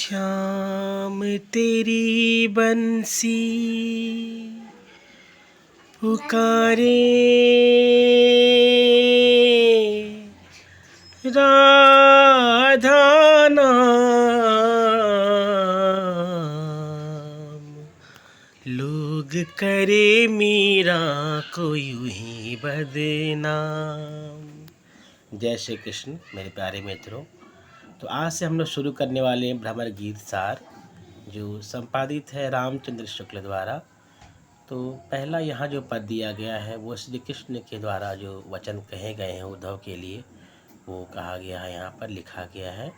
श्याम तेरी बंसी पुकारे राधा नाम। लोग करे मीरा को यूं ही बदनाम। जय श्री कृष्ण मेरे प्यारे मित्रों। तो आज से हम लोग शुरू करने वाले हैं भ्रमर गीत सार, जो संपादित है रामचंद्र शुक्ल द्वारा। तो पहला यहाँ जो पद दिया गया है वो श्री कृष्ण के द्वारा जो वचन कहे गए हैं उद्धव के लिए, वो कहा गया है, यहाँ पर लिखा गया है,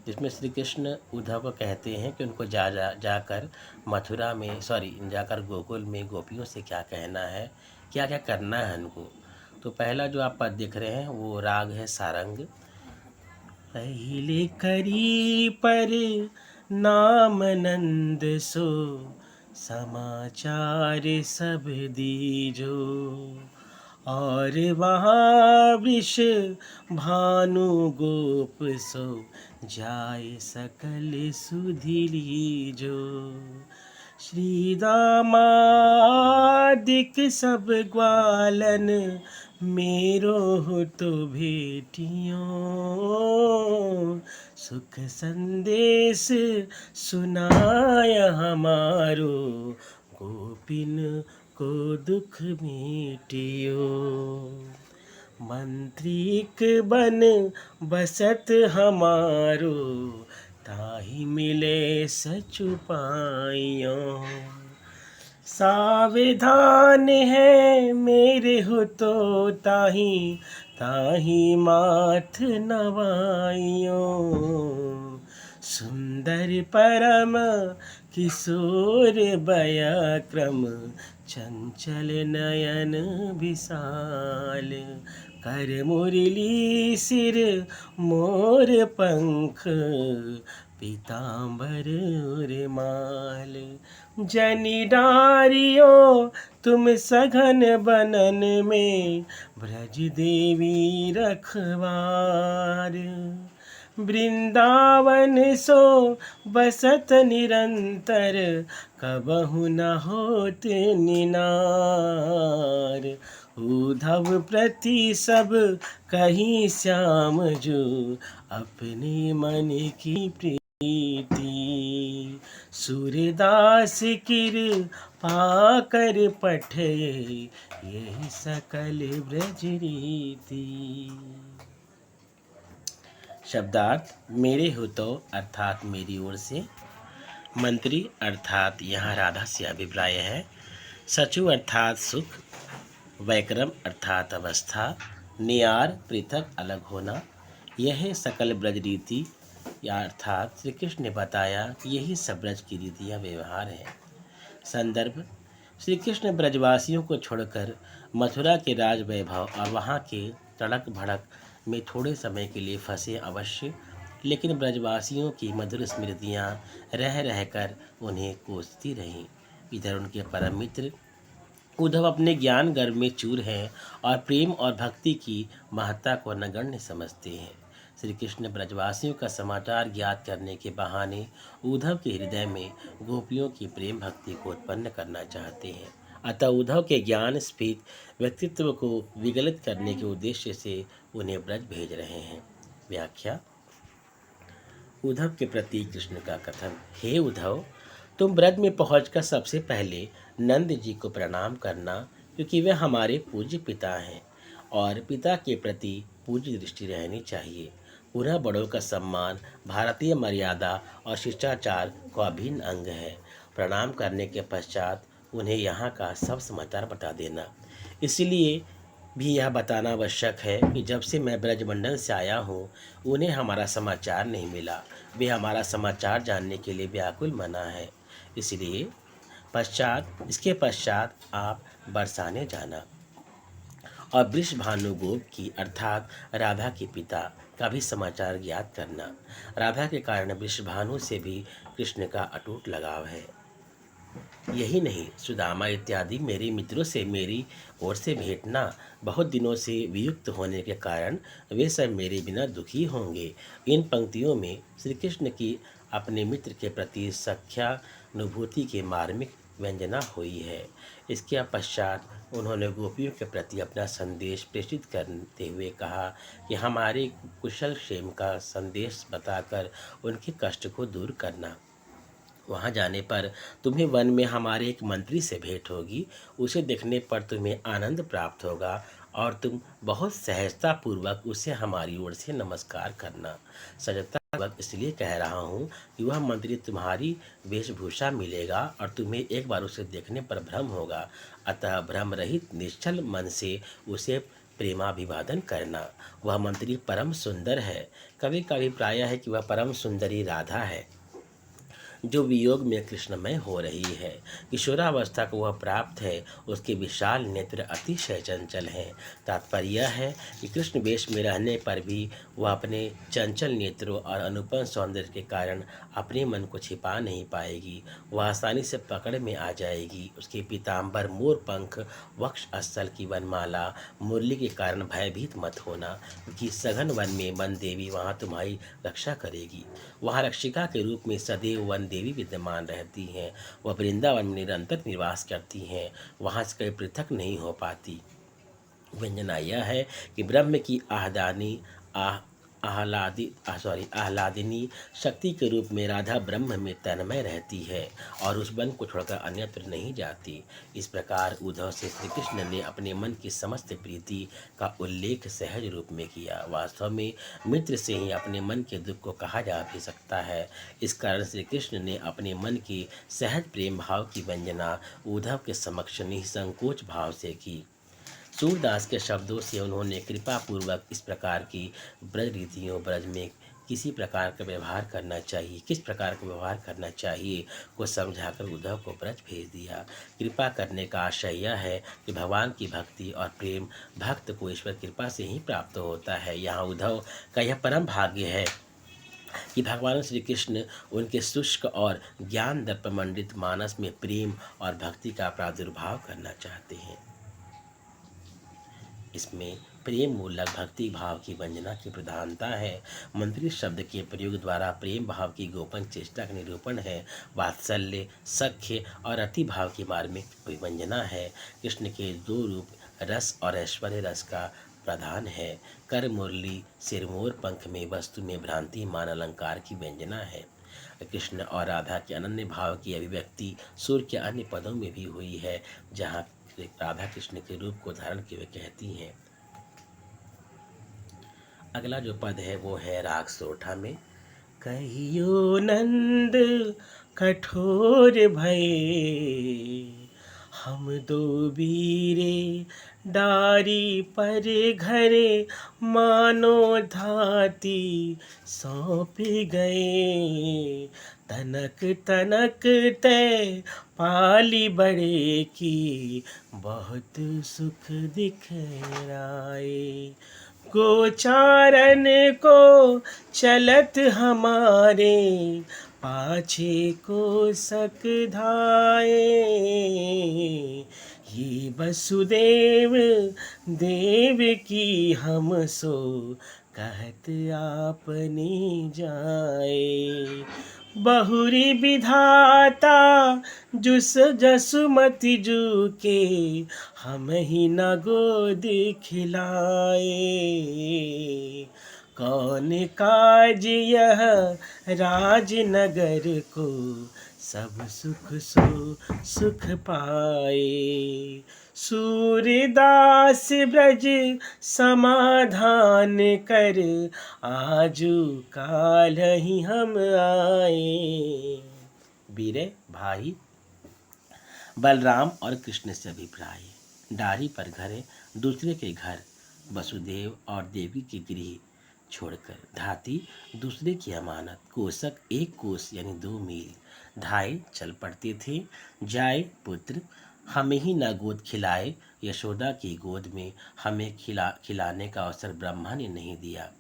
जिसमें श्री कृष्ण उद्धव को कहते हैं कि उनको जाकर मथुरा में जाकर गोकुल में गोपियों से क्या कहना है, क्या क्या करना है उनको। तो पहला जो आप पद देख रहे हैं वो राग है सारंग। पहले करी पर नाम नंद सो, समाचार सब दीजो। और वहाँ वृष भानु गोप सो, जाय सकल सुधि लीजो। श्री दामादिक सब ग्वालन, मेरो हो तो भेटियो। सुख संदेश सुनाय हमारो, गोपिन को दुख मिटियो। मंत्रिक बन बसत हमारो, ताहि मिले सचु पाइयो। सावधान है मेरे हो तो ताहि, ताहि माथ नवाइयो। सुंदर परम किशोर बयाक्रम, चंचल नयन विशाल। कर मुरली सिर मोर पंख, पीतांबर माल। जनि डारियो तुम सघन बनन में, ब्रज देवी रखवार। वृंदावन सो बसत निरंतर, कबहु न होत निनार। उद्धव प्रति सब कहीं श्याम जो, अपने मन की प्रीति। सूरदास कृपा कर पठे, यही सकल ब्रज रीति। शब्दार्थ मेरे हो तो अर्थात मेरी ओर से, मंत्री अर्थात यहाँ राधा से अभिप्राय है, सचु अर्थात सुख, वैक्रम अर्थात अवस्था, नियार पृथक अलग होना। यह सकल ब्रज रीति या अर्थात श्री कृष्ण ने बताया कि यही सब ब्रज की रीतियाँ व्यवहार है। संदर्भ: श्री कृष्ण ब्रजवासियों को छोड़कर मथुरा के राज वैभव और वहाँ के तड़क भड़क में थोड़े समय के लिए फंसे अवश्य, लेकिन ब्रजवासियों की मधुर स्मृतियाँ रह रहकर उन्हें कोसती रहीं। इधर उनके परम मित्र उद्धव अपने ज्ञान गर्भ में चूर हैं और प्रेम और भक्ति की महत्ता को नगण्य समझते हैं। श्री कृष्ण ब्रजवासियों का समाचार ज्ञात करने के बहाने उद्धव के हृदय में गोपियों की प्रेम भक्ति को उत्पन्न करना चाहते हैं। अतः उद्धव के ज्ञान स्फीत व्यक्तित्व को विगलित करने के उद्देश्य से उन्हें ब्रज भेज रहे हैं। व्याख्या: उद्धव के प्रति कृष्ण का कथन। हे उद्धव, तुम ब्रज में पहुंचकर सबसे पहले नंद जी को प्रणाम करना, क्योंकि वे हमारे पूज्य पिता हैं और पिता के प्रति पूज्य दृष्टि रहनी चाहिए। पुनः बड़ों का सम्मान भारतीय मर्यादा और शिष्टाचार का अभिन्न अंग है। प्रणाम करने के पश्चात उन्हें यहाँ का सब समाचार बता देना। इसलिए भी यह बताना आवश्यक है कि जब से मैं ब्रजमंडल से आया हूँ, उन्हें हमारा समाचार नहीं मिला। वे हमारा समाचार जानने के लिए व्याकुल मना है। इसलिए इसके पश्चात आप बरसाने जाना और वृषभानु गोप की अर्थात राधा के पिता का भी समाचार ज्ञात करना। राधा के कारण वृषभानु से भी कृष्ण का अटूट लगाव है। यही नहीं, सुदामा इत्यादि मेरे मित्रों से मेरी ओर से भेंटना बहुत दिनों से वियुक्त होने के कारण वे सब मेरे बिना दुखी होंगे। इन पंक्तियों में श्री कृष्ण की अपने मित्र के प्रति सख्यानुभूति की मार्मिक व्यंजना हुई है। इसके पश्चात उन्होंने गोपियों के प्रति अपना संदेश प्रेषित करते हुए कहा कि हमारे कुशल क्षेम का संदेश बताकर उनके कष्ट को दूर करना। वहाँ जाने पर तुम्हें वन में हमारे एक मंत्री से भेंट होगी। उसे देखने पर तुम्हें आनंद प्राप्त होगा और तुम बहुत सहजतापूर्वक उसे हमारी ओर से नमस्कार करना। सजगतापूर्वक इसलिए कह रहा हूँ कि वह मंत्री तुम्हारी वेशभूषा मिलेगा और तुम्हें एक बार उसे देखने पर भ्रम होगा। अतः भ्रम रहित निश्चल मन से उसे प्रेमाभिवादन करना। वह मंत्री परम सुंदर है। कभी कभी प्राय है कि वह परम सुंदरी राधा है जो वियोग में कृष्णमय हो रही है। किशोरावस्था को वह प्राप्त है। उसके विशाल नेत्र अतिशय चंचल हैं। तात्पर्य यह है कि कृष्ण वेश में रहने पर भी वह अपने चंचल नेत्रों और अनुपम सौंदर्य के कारण अपने मन को छिपा नहीं पाएगी। वह आसानी से पकड़ में आ जाएगी। उसके पीताम्बर, मोर पंख, वक्ष स्थल की वनमाला, मुरली के कारण भयभीत मत होना, क्योंकि सघन वन में वन देवी वहाँ तुम्हारी रक्षा करेगी। वहाँ रक्षिका के रूप में सदैव वन देवी विद्यमान रहती हैं। वह वृंदावन में निरंतर निवास करती हैं। वहाँ से कभी पृथक नहीं हो पाती। व्यंजना यह है कि ब्रह्म की आह्लादिनी शक्ति के रूप में राधा ब्रह्म में तन्मय रहती है और उस वन को छोड़कर अन्यत्र नहीं जाती। इस प्रकार उद्धव से श्री कृष्ण ने अपने मन की समस्त प्रीति का उल्लेख सहज रूप में किया। वास्तव में मित्र से ही अपने मन के दुख को कहा जा भी सकता है। इस कारण श्री कृष्ण ने अपने मन की सहज प्रेम भाव की व्यंजना उद्धव के समक्ष निसंकोच भाव से की। सूरदास के शब्दों से उन्होंने कृपा पूर्वक इस प्रकार की ब्रज रीतियों, ब्रज में किस प्रकार का व्यवहार करना चाहिए को समझाकर उद्धव को ब्रज भेज दिया। कृपा करने का आशय यह है कि भगवान की भक्ति और प्रेम भक्त को ईश्वर कृपा से ही प्राप्त होता है। यहाँ उद्धव का यह परम भाग्य है कि भगवान श्री कृष्ण उनके शुष्क और ज्ञान दर्पमंडित मानस में प्रेम और भक्ति का प्रादुर्भाव करना चाहते हैं। इसमें प्रेम मूलक भक्ति भाव की वंदना की प्रधानता है। मंत्री शब्द के प्रयोग द्वारा प्रेम भाव की गोपन चेष्टा का निरूपण है। वात्सल्य, सख्य और अति भाव की मार्मिक विवंजना है। कृष्ण के दो रूप रस और ऐश्वर्य रस का प्रधान है। कर मुरली सिरमोर पंख में वस्तु में भ्रांति मान अलंकार की व्यंजना है। कृष्ण और राधा के अनन्य भाव की अभिव्यक्ति सूर्य के अन्य पदों में भी हुई है, जहाँ राधा कृष्ण के रूप को धारण किए हुए कहती हैं। अगला जो पद है वो है राग सोठा में। कहियो नंद कठोर भये, हम दो वीरे डारी पर घरे, मानो धाती सौंप गए। तनक तनक तय पाली बड़े की, बहुत सुख दिखराए। गोचारन को चलत हमारे, पाछे को सक धाये। ये वसुदेव देव की हम सो, कहत आपने जाए। बहुरी विधाता जुस जसुमति जू के, हम ही न गोद खिलाए। कौन काज यह राजनगर को, सब सुख सो सुख पाए। सूरदास ब्रज समाधान कर, आजू काल ही हम आए। वीरे भाई बलराम और कृष्ण से अभिप्राय। डारी पर घरे दूसरे के घर, वसुदेव और देवी के गृह छोड़कर, धाती दूसरे की अमानत, कोसक एक कोस यानी 2 मील, धाए चल पड़ते थे। जाए पुत्र हमें ही न गोद खिलाए, यशोदा की गोद में हमें खिलाने का अवसर ब्रह्मा ने नहीं दिया।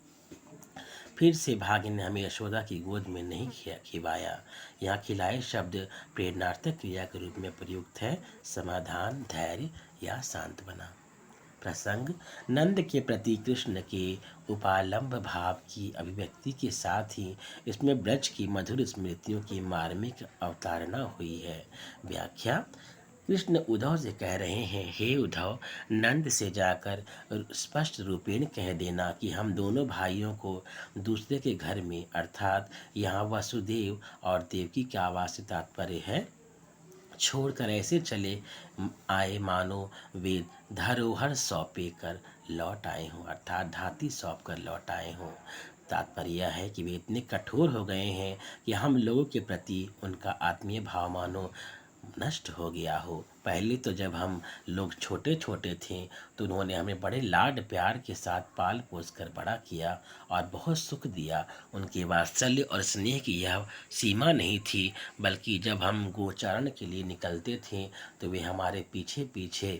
फिर से भाग्य ने हमें यशोदा की गोद में नहीं खिलाया। यहाँ खिलाए शब्द प्रेरणार्थक क्रिया के रूप में प्रयुक्त है। समाधान, धैर्य या सांत्वना। प्रसंग नंद के प्रति कृष्ण के उपालंब भाव की अभिव्यक्ति के साथ ही इसमें ब्रज की मधुर स्मृतियों की मार्मिक अवतारणा हुई है। व्याख्या। कृष्ण उद्धव से कह रहे हैं, हे उद्धव, नंद से जाकर स्पष्ट रूपेण कह देना कि हम दोनों भाइयों को दूसरे के घर में अर्थात यहाँ वसुदेव और देवकी के आवास से तात्पर्य है छोड़कर ऐसे चले आए मानो वे धरोहर सौंपे कर लौट आए हों, अर्थात धाती सौंप कर लौट आए हों। तात्पर्य यह है कि वे इतने कठोर हो गए हैं कि हम लोगों के प्रति उनका आत्मीय भाव मानो नष्ट हो गया हो। पहले तो जब हम लोग छोटे छोटे थे तो उन्होंने हमें बड़े लाड प्यार के साथ पाल पोस कर बड़ा किया और बहुत सुख दिया। उनके वात्सल्य और स्नेह की यह सीमा नहीं थी, बल्कि जब हम गोचारण के लिए निकलते थे तो वे हमारे पीछे पीछे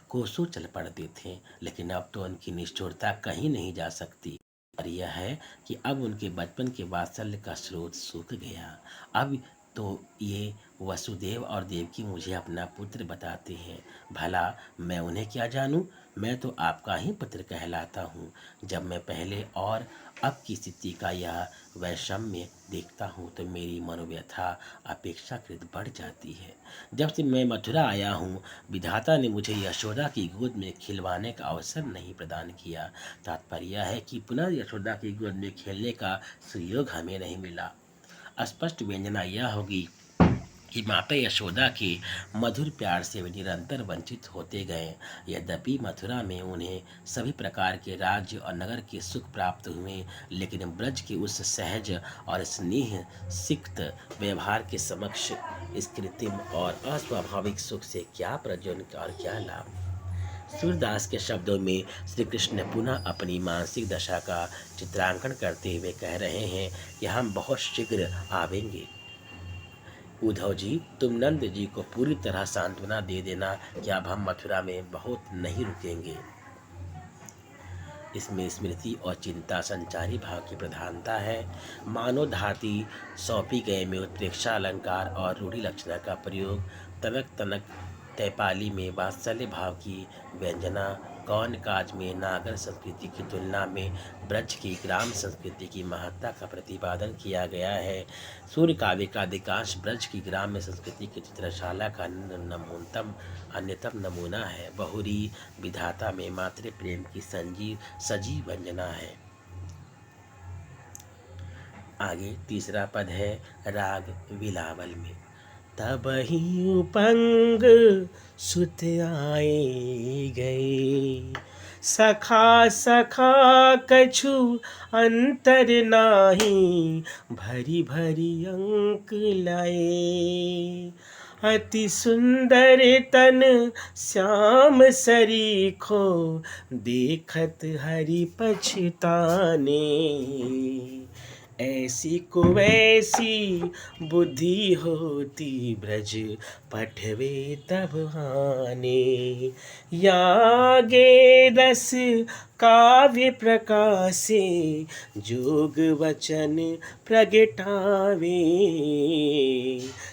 कोसों चल पड़ते थे। लेकिन अब तो उनकी निष्ठुरता कहीं नहीं जा सकती और यह है कि अब उनके बचपन के वात्सल्य का स्रोत सूख गया। अब तो ये वसुदेव और देवकी मुझे अपना पुत्र बताते हैं। भला मैं उन्हें क्या जानूं? मैं तो आपका ही पुत्र कहलाता हूँ। जब मैं पहले और अब की स्थिति का यह वैषम्य देखता हूँ तो मेरी मनोव्यथा अपेक्षाकृत बढ़ जाती है। जब से मैं मथुरा आया हूँ, विधाता ने मुझे यशोदा की गोद में खिलवाने का अवसर नहीं प्रदान किया। तात्पर्य यह है कि पुनः यशोदा की गोद में खेलने का सुयोग हमें नहीं मिला। स्पष्ट व्यंजना यह होगी कि माता यशोदा के मधुर प्यार से वे निरंतर वंचित होते गए। यद्यपि मथुरा में उन्हें सभी प्रकार के राज्य और नगर के सुख प्राप्त हुए, लेकिन ब्रज के उस सहज और स्नेह सिक्त व्यवहार के समक्ष इस कृत्रिम और अस्वाभाविक सुख से क्या प्रयोजन और क्या लाभ। सूरदास के शब्दों में श्री कृष्ण पुनः अपनी मानसिक दशा का चित्रांकन करते हुए कह रहे हैं कि हम बहुत शीघ्र आवेंगे। उद्धव जी, तुम नंद जी को पूरी तरह सांत्वना दे देना कि अब हम मथुरा में बहुत नहीं रुकेंगे। इसमें स्मृति और चिंता संचारी भाव की प्रधानता है। मानव धाती सौंपी गए में उत्प्रेक्षा अलंकार और रूढ़ि लक्षणा का प्रयोग, तनक तनक तैपाली में वात्सल्य भाव की व्यंजना, कौन काज में नागर संस्कृति की तुलना में ब्रज की ग्राम संस्कृति की महत्ता का प्रतिपादन किया गया है। सूर्य काव्य का अधिकांश ब्रज की ग्राम्य संस्कृति की चित्रशाला का अन्यतम नमूना है। बहुरी विधाता में मातृ प्रेम की सजीव व्यंजना है। आगे तीसरा पद है राग बिलावल में। तबहि उपंग सुत आए गए, सखा सखा कछु अंतर नाही, भरी भरी अंक लाए। अति सुंदर तन श्याम सरीखो, देखत हरि पछताने। ऐसी को वैसी बुद्धि होती, ब्रज पठवे तब आने। यागे रस काव्य प्रकाशे, जोग वचन प्रगटावे।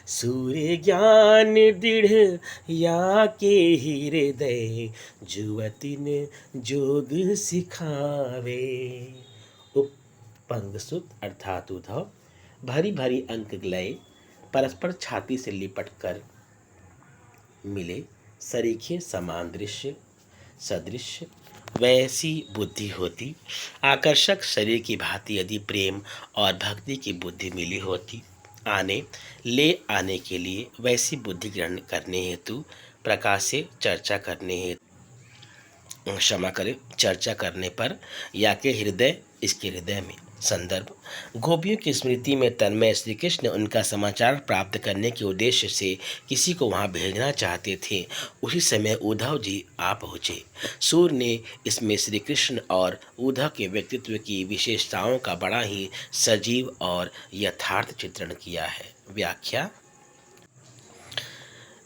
सूर्य ज्ञान दृढ़ या के हृदय, जुवतिन जोग सिखावे। पंगसुत अर्थात उद्धव, भारी भारी अंक लय परस्पर छाती से लिपट कर मिले, सरीखे समान दृश्य सदृश्य वैसी बुद्धि होती। आकर्षक शरीर की भांति यदि प्रेम और भक्ति की बुद्धि मिली होती, ले आने के लिए वैसी बुद्धि ग्रहण करने हेतु प्रकाश से चर्चा करने हेतु क्षमा करें चर्चा करने पर या के हृदय, इसके हृदय में। संदर्भ, गोपियों की स्मृति में तन्मय श्री कृष्ण उनका समाचार प्राप्त करने के उद्देश्य से किसी को वहां भेजना चाहते थे। उसी समय उद्धव जी आ पहुँचे। सूर ने इसमें श्री कृष्ण और उद्धव के व्यक्तित्व की विशेषताओं का बड़ा ही सजीव और यथार्थ चित्रण किया है। व्याख्या।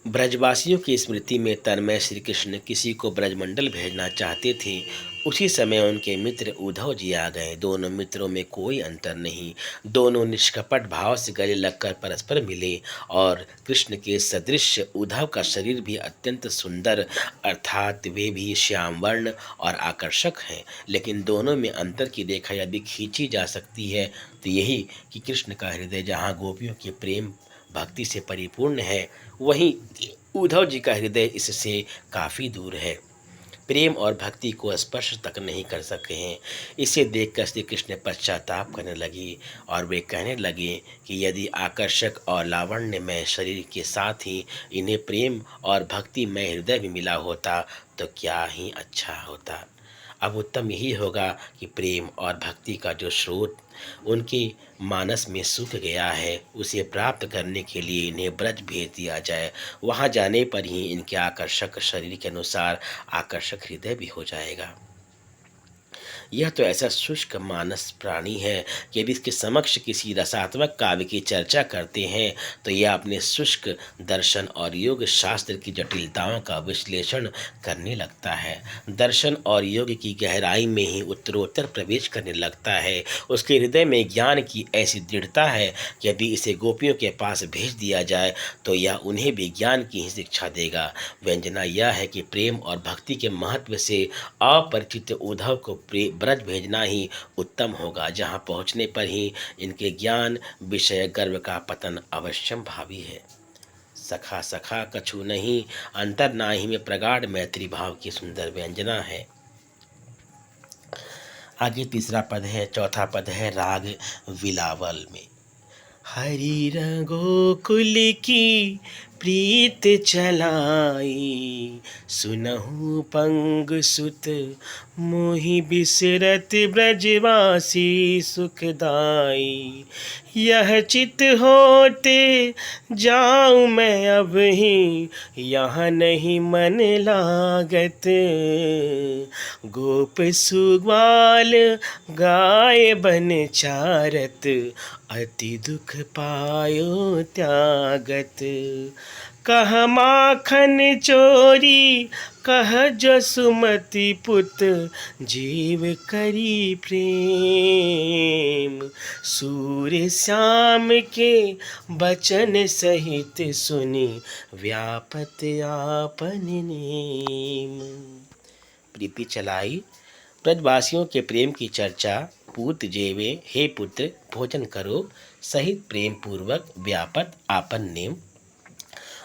ब्रजवासियों की स्मृति में तन्मय श्री कृष्ण किसी को ब्रजमंडल भेजना चाहते थे। उसी समय उनके मित्र उद्धव जी आ गए। दोनों मित्रों में कोई अंतर नहीं। दोनों निष्कपट भाव से गले लगकर परस्पर मिले और कृष्ण के सदृश उद्धव का शरीर भी अत्यंत सुंदर, अर्थात वे भी श्याम वर्ण और आकर्षक हैं। लेकिन दोनों में अंतर की रेखा यदि खींची जा सकती है तो यही कि कृष्ण का हृदय जहाँ गोपियों के प्रेम भक्ति से परिपूर्ण है, वहीं उद्धव जी का हृदय इससे काफ़ी दूर है, प्रेम और भक्ति को स्पर्श तक नहीं कर सके हैं। इसे देखकर श्री कृष्ण पश्चाताप करने लगे और वे कहने लगे कि यदि आकर्षक और लावण्यमय शरीर के साथ ही इन्हें प्रेम और भक्ति में हृदय भी मिला होता तो क्या ही अच्छा होता। अब उत्तम यही होगा कि प्रेम और भक्ति का जो स्रोत उनके मानस में सूख गया है उसे प्राप्त करने के लिए इन्हें ब्रज भेज दिया जाए। वहाँ जाने पर ही इनके आकर्षक शरीर के अनुसार आकर्षक हृदय भी हो जाएगा। यह तो ऐसा शुष्क मानस प्राणी है कि यदि इसके समक्ष किसी रसात्मक काव्य की चर्चा करते हैं तो यह अपने शुष्क दर्शन और योग शास्त्र की जटिलताओं का विश्लेषण करने लगता है। दर्शन और योग की गहराई में ही उत्तरोत्तर प्रवेश करने लगता है। उसके हृदय में ज्ञान की ऐसी दृढ़ता है कि यदि इसे गोपियों के पास भेज दिया जाए तो यह उन्हें भी ज्ञान की ही शिक्षा देगा। व्यंजना यह है कि प्रेम और भक्ति के महत्व से अपरिचित उद्धव को ब्रज भेजना ही उत्तम होगा, जहाँ पहुँचने पर ही इनके ज्ञान विषय गर्व का पतन अवश्यम भावी है। सखा सखा कछु नहीं, अंतर नाही में प्रगाढ़ मैत्री भाव की सुंदर व्यंजना है। आगे तीसरा पद है, चौथा पद है राग विलावल में। हरि रघोकुल की प्रीत चलाई, सुनहु पंग सुत मोहि बिसरत ब्रजवासी सुखदाई। यह चित होते जाऊँ मैं अब ही, यहाँ नहीं मन लागत। गोप सुग्वाल गाय बन चारत, अति दुख पायो त्यागत। कह माखन चोरी कह जसुमति पुत, जीव करी प्रेम। सूर्य श्याम के बचन सहित सुनी, व्यापत आपन नेम। प्रीति चलाई, ब्रजवासियों के प्रेम की चर्चा। पूत जेवे, हे पुत्र भोजन करो, सहित प्रेम पूर्वक व्यापत आपन नेम।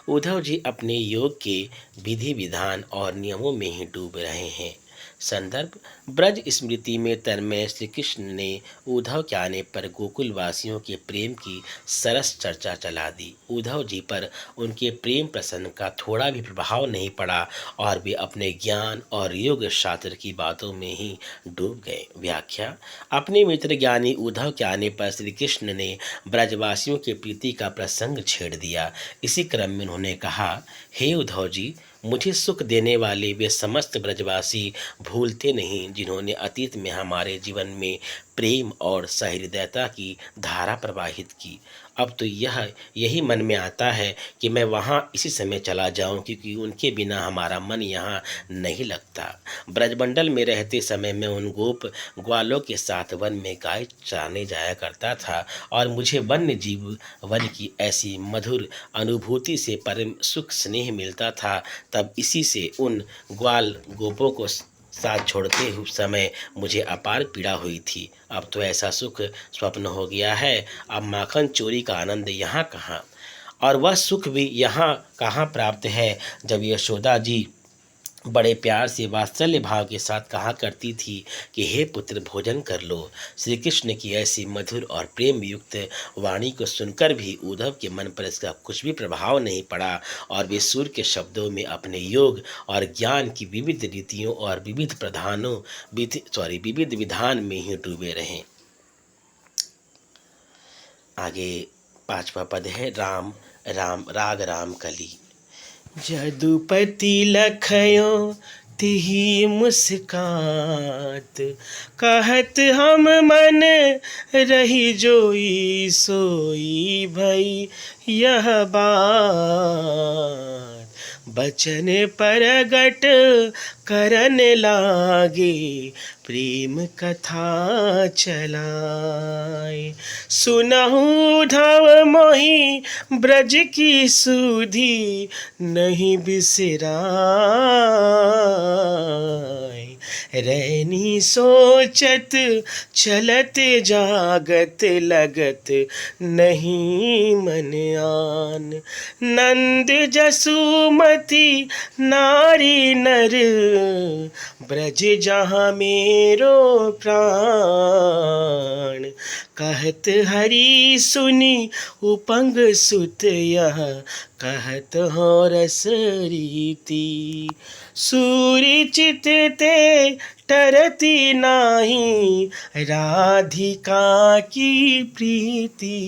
उद्धव जी अपने योग के विधि विधान और नियमों में ही डूब रहे हैं। संदर्भ, ब्रज स्मृति में तन्मय श्री कृष्ण ने उद्धव के आने पर गोकुल वासियों के प्रेम की सरस चर्चा चला दी। उद्धव जी पर उनके प्रेम प्रसंग का थोड़ा भी प्रभाव नहीं पड़ा और वे अपने ज्ञान और योग शास्त्र की बातों में ही डूब गए। व्याख्या, अपने मित्र ज्ञानी उद्धव के आने पर श्री कृष्ण ने ब्रजवासियों के प्रीति का प्रसंग छेड़ दिया। इसी क्रम में उन्होंने कहा, हे उद्धव जी, मुझे सुख देने वाले वे समस्त ब्रजवासी भूलते नहीं जिन्होंने अतीत में हमारे जीवन में प्रेम और सहृदयता की धारा प्रवाहित की। अब तो यही मन में आता है कि मैं वहाँ इसी समय चला जाऊँ, क्योंकि उनके बिना हमारा मन यहाँ नहीं लगता। ब्रजमंडल में रहते समय मैं उन गोप ग्वालों के साथ वन में गाय चराने जाया करता था और मुझे वन्य जीव वन की ऐसी मधुर अनुभूति से परम सुख स्नेह मिलता था। तब इसी से उन ग्वाल गोपों को साथ छोड़ते हुए समय मुझे अपार पीड़ा हुई थी। अब तो ऐसा सुख स्वप्न हो गया है। अब माखन चोरी का आनंद यहाँ कहाँ, और वह सुख भी यहाँ कहाँ प्राप्त है जब यशोदा जी बड़े प्यार से वात्सल्य भाव के साथ कहा करती थी कि हे पुत्र भोजन कर लो। श्री कृष्ण की ऐसी मधुर और प्रेम युक्त वाणी को सुनकर भी उद्धव के मन पर इसका कुछ भी प्रभाव नहीं पड़ा और वे सूर्य के शब्दों में अपने योग और ज्ञान की विविध रीतियों और विविध विधान में ही डूबे रहें। आगे पांचवा पद है, राम राम राग राम कली। जदुपति लखयो तिही मुस्कात, कहत हम मन रही जोई सोई भई यह बात। बचन परगट करन लागे, प्रेम कथा चलाए। सुनहु धव मोहि ब्रज की सुधि, नहीं बिसराय। रैनी सोचत चलत जागत, लगत नहीं मन आन। नंद जसुमती नारी नर, ब्रज जहाँ मेरो प्राण। कहत हरि सुनी उपंग सुत, यह कहत हो रस रीति। सूरि चित ते टरती नाही, राधिका की प्रीति।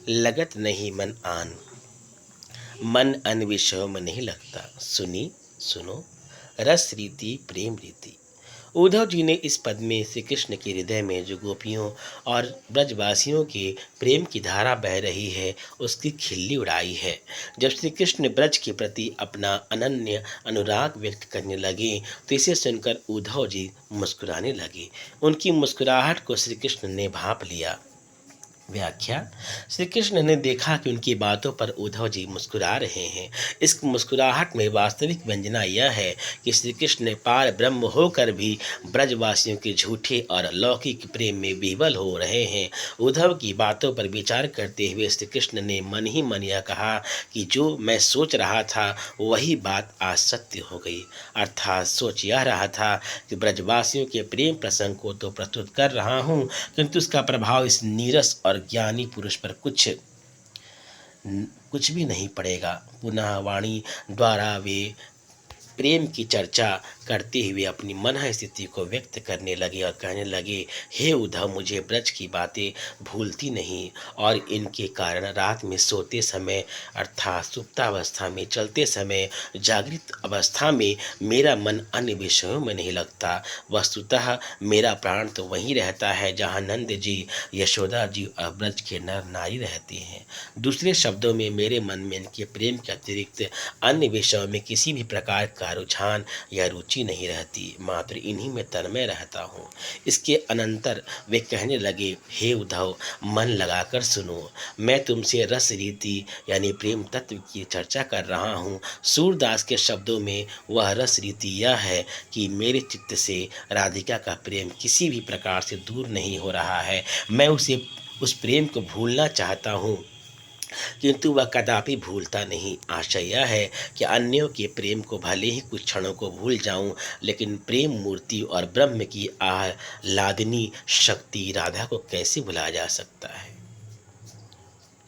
लगत नहीं मन आन, मन अन्य विषयों में नहीं लगता। सुनी सुनो रस रीति प्रेम रीति। उद्धव जी ने इस पद में श्री कृष्ण के हृदय में जो गोपियों और ब्रजवासियों के प्रेम की धारा बह रही है उसकी खिल्ली उड़ाई है। जब श्री कृष्ण ब्रज के प्रति अपना अनन्य अनुराग व्यक्त करने लगे तो इसे सुनकर उद्धव जी मुस्कुराने लगे। उनकी मुस्कुराहट को श्री कृष्ण ने भांप लिया। व्याख्या। श्री कृष्ण ने देखा कि उनकी बातों पर उद्धव जी मुस्कुरा रहे हैं। इस मुस्कुराहट में वास्तविक व्यंजना यह है कि श्री कृष्ण पार ब्रह्म होकर भी ब्रजवासियों के झूठे और लौकिक प्रेम में विह्वल हो रहे हैं। उद्धव की बातों पर विचार करते हुए श्री कृष्ण ने मन ही मन यह कहा कि जो मैं सोच रहा था वही बात आज सत्य हो गई। अर्थात सोच यह रहा था कि ब्रजवासियों के प्रेम प्रसंग को तो प्रस्तुत कर रहा हूँ, किंतु उसका प्रभाव इस नीरस और ज्ञानी पुरुष पर कुछ भी नहीं पड़ेगा। पुनः वाणी द्वारा वे प्रेम की चर्चा करते हुए अपनी मन स्थिति को व्यक्त करने लगे और कहने लगे, हे उद्धव, मुझे ब्रज की बातें भूलती नहीं और इनके कारण रात में सोते समय अर्थात सुप्तावस्था में, चलते समय, जागृत अवस्था में मेरा मन अन्य विषयों में नहीं लगता। वस्तुतः मेरा प्राण तो वहीं रहता है जहाँ नंद जी, यशोदा जी और ब्रज के नर नारी रहते हैं। दूसरे शब्दों में मेरे मन में इनके प्रेम के अतिरिक्त अन्य विषयों में किसी भी प्रकार का रुझान या रुचि नहीं रहती, मात्र इन्हीं में तन्मय रहता हूँ। इसके अनंतर वे कहने लगे, हे उद्धव, मन लगाकर सुनो, मैं तुमसे रस रीति यानी प्रेम तत्व की चर्चा कर रहा हूँ। सूरदास के शब्दों में वह रस रीति यह है कि मेरे चित्त से राधिका का प्रेम किसी भी प्रकार से दूर नहीं हो रहा है। मैं उस प्रेम को भूलना चाहता हूँ किंतु वह कदापि भूलता नहीं। आशय यह है कि अन्यों के प्रेम को भले ही कुछ क्षणों को भूल जाऊं, लेकिन प्रेम मूर्ति और ब्रह्म की आह्लादनी शक्ति राधा को कैसे भुलाया जा सकता है।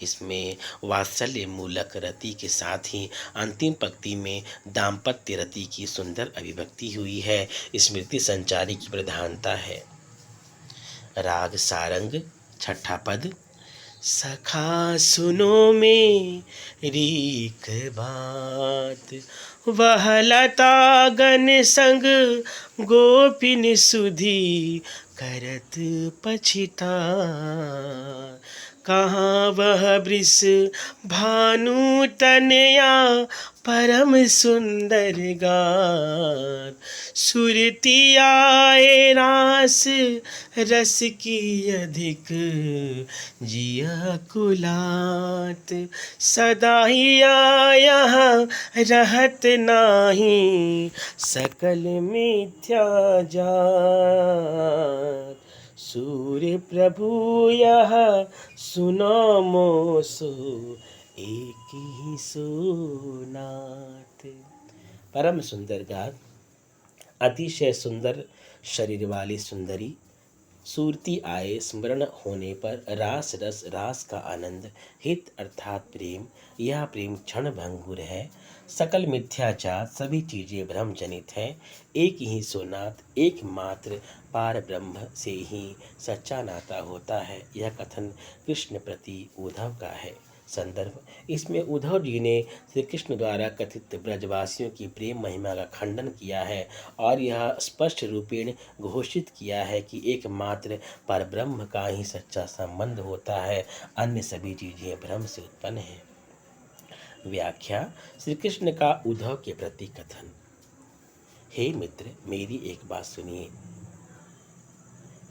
इसमें वात्सल्य मूलक रति के साथ ही अंतिम पंक्ति में दाम्पत्य रति की सुंदर अभिव्यक्ति हुई है। स्मृति संचारी की प्रधानता है। राग सारंग छठा पद। सखा सुनो मेरी एक बात, वह लता गन संग गोपिन सुधि करत पछिता। कहाँ वह वृष भानु तनया परम सुंदर गात। सुरती आए रास रस की अधिक जिया कुलात। सदा ही आया रहत नाही सकल मिथ्या जात। सूर्य प्रभु यह सुनो मोसो एक ही सोनाथ। परम सुंदर गात। अतिशय सुंदर शरीर वाली सुंदरी, सूरती आए स्मरण होने पर रास रस, रास का आनंद, हित अर्थात प्रेम, यह प्रेम क्षण भंगुर है। सकल मिथ्याचार, सभी चीजें भ्रम जनित है। एक ही सोनाथ, एकमात्र पार ब्रह्म से ही सच्चा नाता होता है। यह कथन कृष्ण प्रति उद्धव का है। संदर्भ, इसमें उद्धव जी ने श्री कृष्ण द्वारा कथित ब्रजवासियों की प्रेम महिमा का खंडन किया है और यह स्पष्ट रूपेण घोषित किया है कि एकमात्र परब्रह्म का ही सच्चा संबंध होता है, अन्य सभी चीजें भ्रम से उत्पन्न हैं। व्याख्या, श्री कृष्ण का उद्धव के प्रति कथन। हे मित्र, मेरी एक बात सुनिए।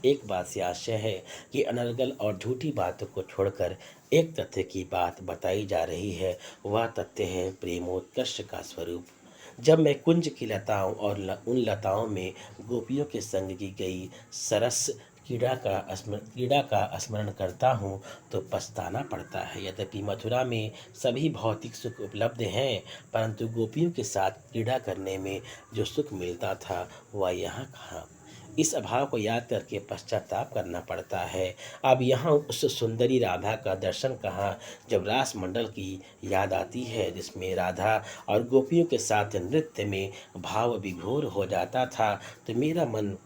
एक बात से आशय है कि अनर्गल और झूठी बातों को छोड़कर एक तथ्य की बात बताई जा रही है। वह तथ्य है प्रेमोत्कर्ष का स्वरूप। जब मैं कुंज की लताओं और उन लताओं में गोपियों के संग की गई सरस क्रीड़ा का स्मरण करता हूँ तो पछताना पड़ता है। यद्यपि मथुरा में सभी भौतिक सुख उपलब्ध हैं, परंतु गोपियों के साथ क्रीड़ा करने में जो सुख मिलता था वह यहाँ कहाँ। इस अभाव को याद करके पश्चाताप करना पड़ता है। अब यहाँ उस सुंदरी राधा का दर्शन कहाँ। जब रास मंडल की याद आती है जिसमें राधा और गोपियों के साथ नृत्य में भाव विभोर हो जाता था तो मेरा मन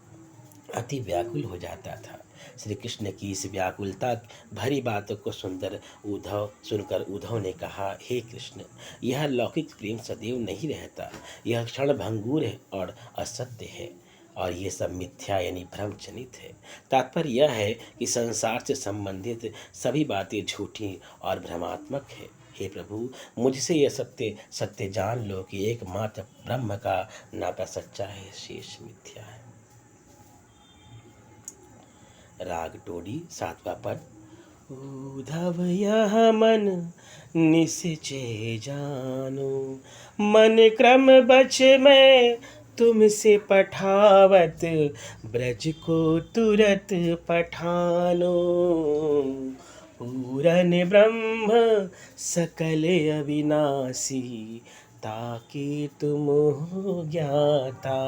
अति व्याकुल हो जाता था। श्री कृष्ण की इस व्याकुलता भरी बातों को सुनकर उद्धव ने कहा, हे कृष्ण, यह लौकिक प्रेम सदैव नहीं रहता। यह क्षण भंगुर है और असत्य है और ये सब मिथ्या यानी भ्रमजनित है। तात्पर्य यह है कि संसार से संबंधित सभी बातें झूठी और भ्रमात्मक है। हे प्रभु, मुझसे यह सत्य सत्य जान लो कि एकमात्र ब्रह्म का नाता सच्चा है, शेष मिथ्या है। राग टोडी, सातवां पद। उद्धव यह मन निश्चय जानो, मन क्रम बच मैं तुमसे पठावत, ब्रज को तुरत पठानो। पूरन ब्रह्म सकल अविनाशी, ताके तुम हो ज्ञाता।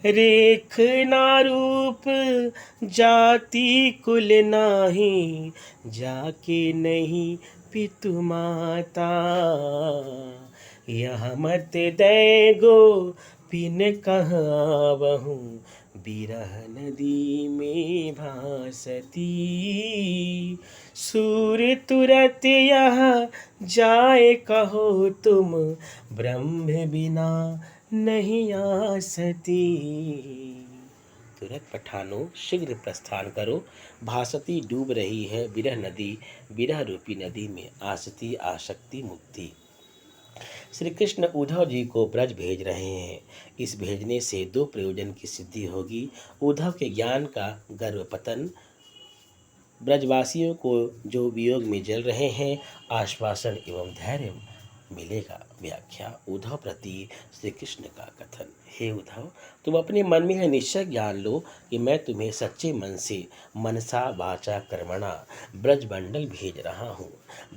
रेख ना रूप जाति कुल नाही, जाके नहीं पितु माता। यह मत दे गो पिन कहाँ बहूँ, बिरह नदी में भासती। सूर तुरत यह जाए कहो तुम, ब्रह्म बिना नहीं आसती। तुरंत पठानो, शीघ्र प्रस्थान करो। भासती डूब रही है विरह नदी, विरह रूपी नदी में आसती आसक्ति मुक्ति। श्री कृष्ण उद्धव जी को ब्रज भेज रहे हैं। इस भेजने से दो प्रयोजन की सिद्धि होगी। उद्धव के ज्ञान का गर्व पतन, ब्रजवासियों को जो वियोग में जल रहे हैं आश्वासन एवं धैर्य मिलेगा। व्याख्या, उद्धव प्रति श्री कृष्ण का कथन। हे उद्धव, तुम अपने मन में यह निश्चय ज्ञान लो कि मैं तुम्हें सच्चे मन से मनसा वाचा कर्मणा ब्रजमंडल भेज रहा हूँ।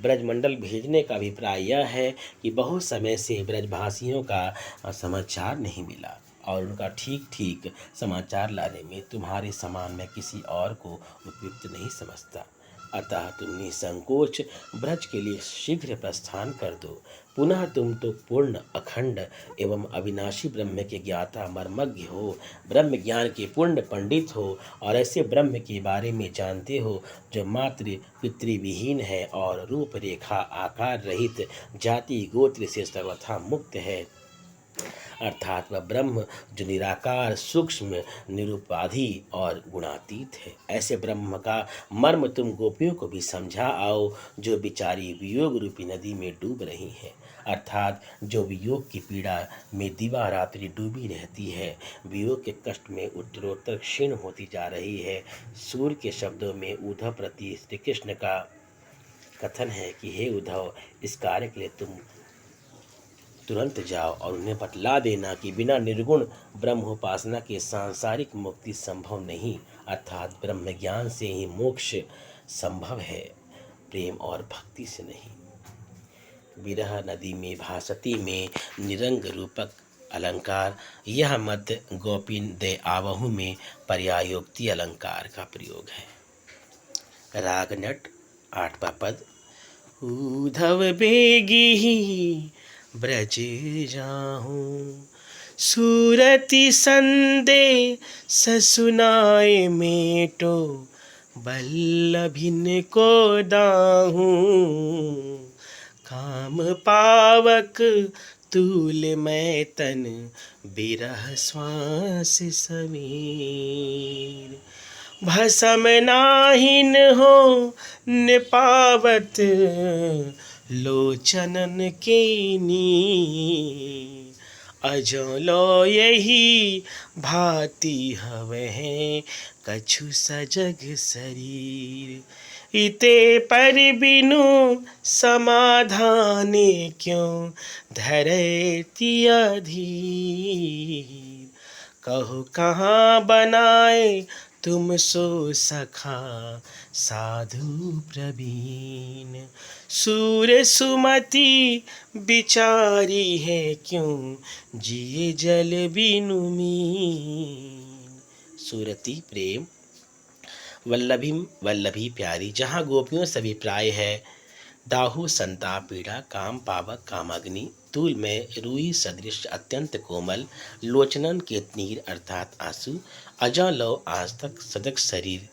ब्रजमंडल भेजने का अभिप्राय यह है कि बहुत समय से ब्रजभाषियों का समाचार नहीं मिला और उनका ठीक ठीक समाचार लाने में तुम्हारे समान मैं किसी और को उपयुक्त नहीं समझता। अतः तुम निसंकोच ब्रज के लिए शीघ्र प्रस्थान कर दो। पुनः तुम तो पूर्ण अखंड एवं अविनाशी ब्रह्म के ज्ञाता मर्मज्ञ हो, ब्रह्म ज्ञान के पूर्ण पंडित हो और ऐसे ब्रह्म के बारे में जानते हो जो मातृ पितृविहीन है और रूप रेखा आकार रहित, जाति गोत्र से सर्वथा मुक्त है, अर्थात वह ब्रह्म जो निराकार सूक्ष्म निरुपाधि और गुणातीत है। ऐसे ब्रह्म का मर्म तुम गोपियों को भी समझा आओ जो बिचारी वियोग रूपी नदी में डूब रही हैं, अर्थात जो वियोग की पीड़ा में दिवा रात्रि डूबी रहती है, वियोग के कष्ट में उत्तरोत्तर क्षीण होती जा रही है। सूर्य के शब्दों में उद्धव प्रति श्री कृष्ण का कथन है कि हे उद्धव, इस कार्य के लिए तुम तुरंत जाओ और उन्हें बतला देना कि बिना निर्गुण ब्रह्मोपासना के सांसारिक मुक्ति संभव नहीं, अर्थात ब्रह्म ज्ञान से ही मोक्ष संभव है, प्रेम और भक्ति से नहीं। विरह नदी में भासती में निरंग रूपक अलंकार, यह मत गोपिन दे आवहु में पर्यायोक्ति अलंकार का प्रयोग है। रागनट, आठवां पद। उद्धव बेगी ब्रज जाहूँ, सूरति संदे ससुनाए मेटो, वल्लभिन को दाहूं काम पावक तूल मैं तन बिरह श्वास समीर भसम नाहिन हो निपावत लोचनन के नीर अजो लो यही भांति हवै कछु सजग शरीर इते पर बिनु समाधाने क्यों धरे तिया धीर कहो कहाँ बनाए तुम सो सखा साधु प्रवीण सूर सुमति बिचारी है क्यों जिए जल बिनु मीन सूरती प्रेम वल्लभिम वल्लभी प्यारी जहाँ गोपियों से अभिप्राय है दाहु संताप पीड़ा काम पावक कामाग्नि तूल में रूई सदृश अत्यंत कोमल लोचनन के नीर अर्थात आंसू अजा लो आज तक सदक शरीर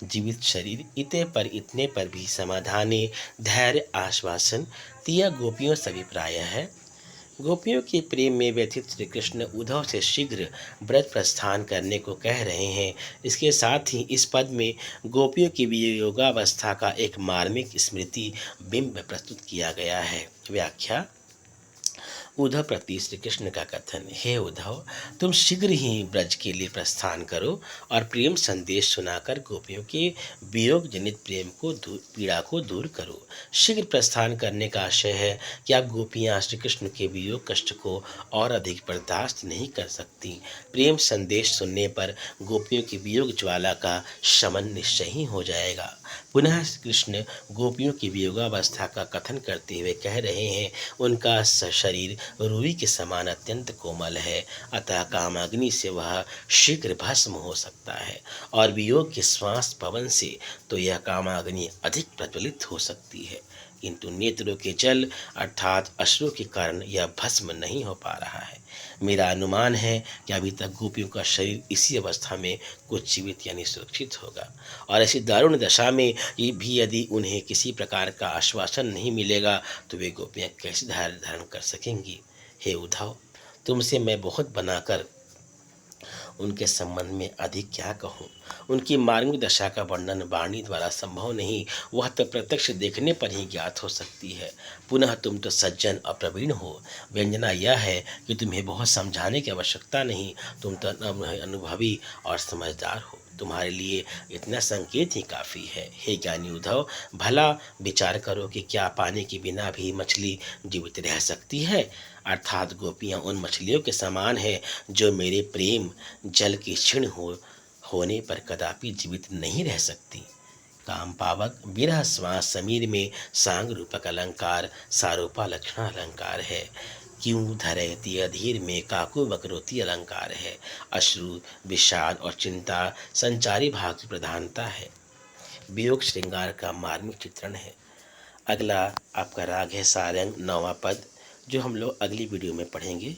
जीवित शरीर इते पर इतने पर भी समाधाने धैर्य आश्वासन तिया गोपियों से अभिप्राय है। गोपियों के प्रेम में व्यथित श्री कृष्ण उद्धव से शीघ्र व्रत प्रस्थान करने को कह रहे हैं। इसके साथ ही इस पद में गोपियों की वियोगावस्था का एक मार्मिक स्मृति बिंब प्रस्तुत किया गया है। व्याख्या उद्धव प्रति श्री कृष्ण का कथन। हे उद्धव, तुम शीघ्र ही ब्रज के लिए प्रस्थान करो और प्रेम संदेश सुनाकर गोपियों के वियोग जनित प्रेम को पीड़ा को दूर करो। शीघ्र प्रस्थान करने का आशय है कि आप गोपियाँ श्री कृष्ण के वियोग कष्ट को और अधिक बर्दाश्त नहीं कर सकती। प्रेम संदेश सुनने पर गोपियों की वियोग ज्वाला का शमन निश्चय ही हो जाएगा। पुनः कृष्ण गोपियों की वियोगावस्था का कथन करते हुए कह रहे हैं, उनका शरीर रूई के समान अत्यंत कोमल है, अतः कामाग्नि से वह शीघ्र भस्म हो सकता है और वियोग के श्वास पवन से तो यह कामाग्नि अधिक प्रज्वलित हो सकती है, किंतु नेत्रों के जल अर्थात अश्रु के कारण यह भस्म नहीं हो पा रहा है। मेरा अनुमान है कि अभी तक गोपियों का शरीर इसी अवस्था में कुछ जीवित यानी सुरक्षित होगा और ऐसी दारुण दशा में ये भी यदि उन्हें किसी प्रकार का आश्वासन नहीं मिलेगा तो वे गोपियाँ कैसे धैर्य धारण कर सकेंगी। हे उद्धव, तुमसे मैं बहुत बनाकर उनके संबंध में अधिक क्या कहूँ। उनकी मार्मिक दशा का वर्णन वाणी द्वारा संभव नहीं, वह तो प्रत्यक्ष देखने पर ही ज्ञात हो सकती है। पुनः तुम तो सज्जन और प्रवीण हो। व्यंजना यह है कि तुम्हें बहुत समझाने की आवश्यकता नहीं, तुम तो अनुभवी और समझदार हो। तुम्हारे लिए इतना संकेत ही काफ़ी है। हे ज्ञानी उद्धव, भला विचार करो कि क्या पानी के बिना भी मछली जीवित रह सकती है, अर्थात गोपियाँ उन मछलियों के समान है जो मेरे प्रेम जल के क्षीण होने पर कदापि जीवित नहीं रह सकती। काम पावक विरह श्वास समीर में सांग रूपक अलंकार सारूपा लक्षण अलंकार है। क्यों धरती अधीर में काकु वक्रोती अलंकार है। अश्रु विषाद और चिंता संचारी भाग की प्रधानता है। वियोग श्रृंगार का मार्मिक चित्रण है। अगला आपका राग है सारंग 9वां पद, जो हम लोग अगली वीडियो में पढ़ेंगे।